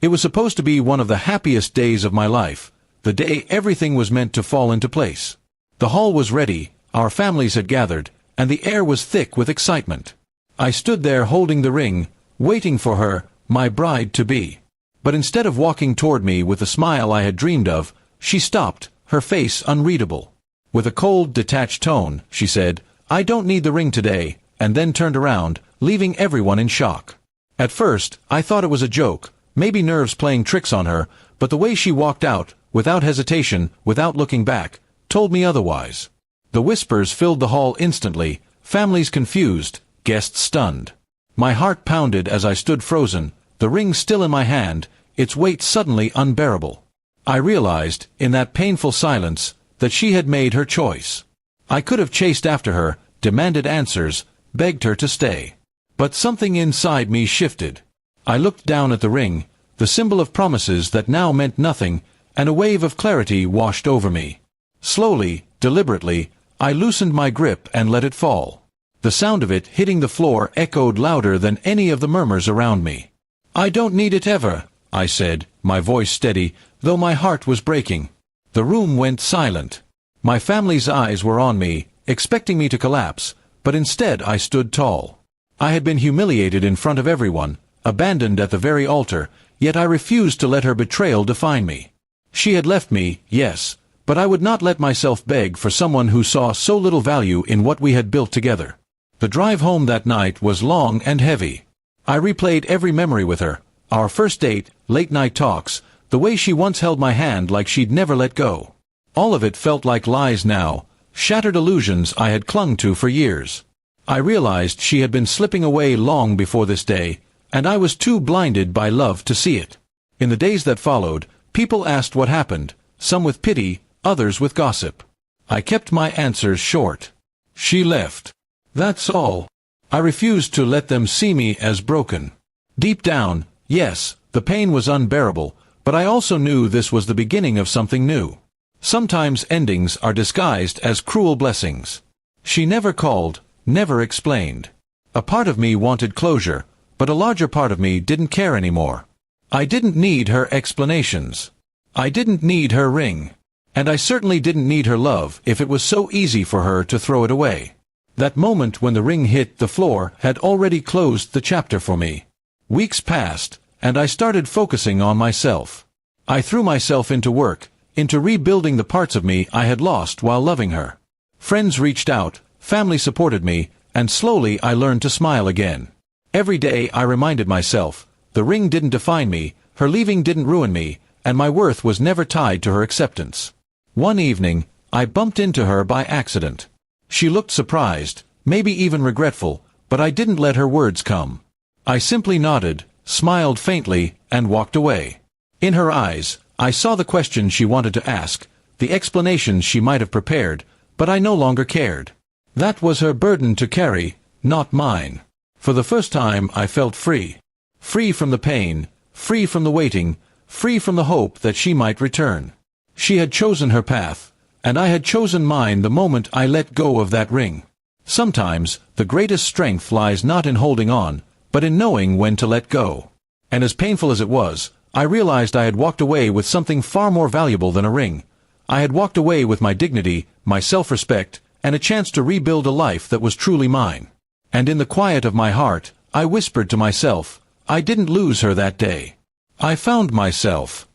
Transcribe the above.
It was supposed to be one of the happiest days of my life, the day everything was meant to fall into place. The hall was ready, our families had gathered, and the air was thick with excitement. I stood there holding the ring, waiting for her, my bride-to-be. But instead of walking toward me with the smile I had dreamed of, she stopped, her face unreadable. With a cold, detached tone, she said, "I don't need the ring today," and then turned around, leaving everyone in shock. At first, I thought it was a joke, maybe nerves playing tricks on her, but the way she walked out, without hesitation, without looking back, told me otherwise. The whispers filled the hall instantly, families confused, guests stunned. My heart pounded as I stood frozen, the ring still in my hand, its weight suddenly unbearable. I realized, in that painful silence, that she had made her choice. I could have chased after her, demanded answers, begged her to stay. But something inside me shifted. I looked down at the ring, the symbol of promises that now meant nothing, and a wave of clarity washed over me. Slowly, deliberately, I loosened my grip and let it fall. The sound of it hitting the floor echoed louder than any of the murmurs around me. "I don't need it ever," I said, my voice steady, though my heart was breaking. The room went silent. My family's eyes were on me, expecting me to collapse, but instead I stood tall. I had been humiliated in front of everyone, abandoned at the very altar, yet I refused to let her betrayal define me. She had left me, yes, but I would not let myself beg for someone who saw so little value in what we had built together. The drive home that night was long and heavy. I replayed every memory with her, our first date, late-night talks, the way she once held my hand like she'd never let go. All of it felt like lies now, shattered illusions I had clung to for years. I realized she had been slipping away long before this day, and I was too blinded by love to see it. In the days that followed, people asked what happened, some with pity, others with gossip. I kept my answers short. She left. That's all. I refused to let them see me as broken. Deep down, yes, the pain was unbearable, but I also knew this was the beginning of something new. Sometimes endings are disguised as cruel blessings. She never called, never explained. A part of me wanted closure, but a larger part of me didn't care anymore. I didn't need her explanations. I didn't need her ring. And I certainly didn't need her love if it was so easy for her to throw it away. That moment when the ring hit the floor had already closed the chapter for me. Weeks passed, and I started focusing on myself. I threw myself into work, into rebuilding the parts of me I had lost while loving her. Friends reached out, family supported me, and slowly I learned to smile again. Every day I reminded myself, the ring didn't define me, her leaving didn't ruin me, and my worth was never tied to her acceptance. One evening, I bumped into her by accident. She looked surprised, maybe even regretful, but I didn't let her words come. I simply nodded, smiled faintly, and walked away. In her eyes, I saw the questions she wanted to ask, the explanations she might have prepared, but I no longer cared. That was her burden to carry, not mine. For the first time I felt free. Free from the pain, free from the waiting, free from the hope that she might return. She had chosen her path, and I had chosen mine the moment I let go of that ring. Sometimes, the greatest strength lies not in holding on, but in knowing when to let go. And as painful as it was, I realized I had walked away with something far more valuable than a ring. I had walked away with my dignity, my self-respect, and a chance to rebuild a life that was truly mine. And in the quiet of my heart, I whispered to myself, I didn't lose her that day. I found myself.